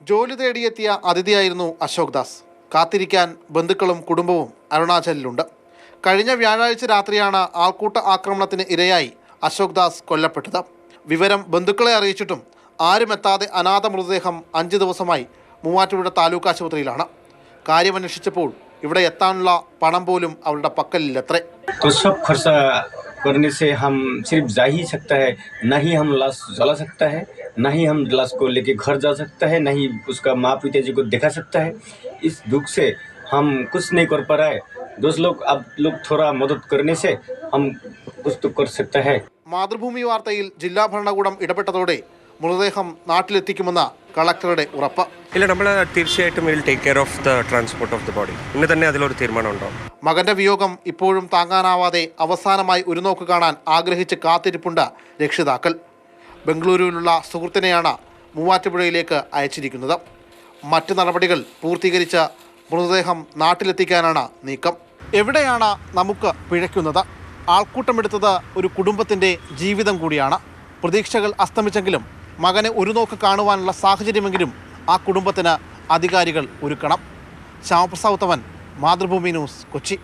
ജോലി തേടിയെത്തിയ അതിഥിയായിരുന്നു അശോക് ദാസ്. കാത്തിരിക്കാൻ ബന്ധുക്കളും കുടുംബവും അരുണാചലിലുണ്ട്. കഴിഞ്ഞ വ്യാഴാഴ്ച രാത്രിയാണ് ആൾക്കൂട്ട ആക്രമണത്തിന് ഇരയായി അശോക് ദാസ് കൊല്ലപ്പെട്ടത്. വിവരം ബന്ധുക്കളെ അറിയിച്ചിട്ടും ആരും എത്താതെ അനാഥ മൃതദേഹം 5 ദിവസമായി മൂവാറ്റുപുഴ താലൂക്ക് ആശുപത്രിയിലാണ്. കാര്യമന്വേഷിച്ചപ്പോൾ ഇവിടെ എത്താനുള്ള പണം പോലും അവരുടെ പക്കലില്ലത്രേ. करने से हम सिर्फ जा ही सकता है, न ही हम लाश जला सकता है, न ही हम लाश को लेके घर जा सकता है, न ही उसका माँ पिताजी को दिखा सकता है. इस दुख से हम कुछ नहीं कर पा रहा है. दोस्त लोग आप लोग थोड़ा मदद करने से हम कुछ तो कर सकता है. മാതൃഭൂമി വാർത്തയിൽ ജില്ലാ ഭരണകൂടം ഇടപെട്ടതോടെ മൃതദേഹം നാട്ടിലെത്തിക്കുമെന്ന കളക്ടറുടെ ഉറപ്പ്. ഇല്ല, നമ്മൾ തീർച്ചയായിട്ടും will take care of the transport of the body. ഇന്ന് തന്നെ അതിലൊരു തീരുമാനം ഉണ്ടാവും. മകന്റെ വിയോഗം ഇപ്പോഴും താങ്ങാനാവാതെ അവസാനമായി ഒരു നോക്ക് കാണാൻ ആഗ്രഹിച്ച് കാത്തിരിപ്പുണ്ട് രക്ഷിതാക്കൾ. ബംഗളൂരുവിലുള്ള സുഹൃത്തിനെയാണ് മൂവാറ്റുപുഴയിലേക്ക് അയച്ചിരിക്കുന്നത്. മറ്റ് നടപടികൾ പൂർത്തീകരിച്ച് മൃതദേഹം നാട്ടിലെത്തിക്കാനാണ് നീക്കം. എവിടെയാണ് നമുക്ക് പിഴയ്ക്കുന്നത്? ആൾക്കൂട്ടമെടുത്തത് ഒരു കുടുംബത്തിൻ്റെ ജീവിതം കൂടിയാണ്. പ്രതീക്ഷകൾ അസ്തമിച്ചെങ്കിലും മകനെ ഒരു നോക്ക് കാണുവാനുള്ള സാഹചര്യമെങ്കിലും ആ കുടുംബത്തിന് അധികാരികൾ ഒരുക്കണം. ശ്യാമപ്രസാദ്, മാതൃഭൂമി ന്യൂസ്, കൊച്ചി.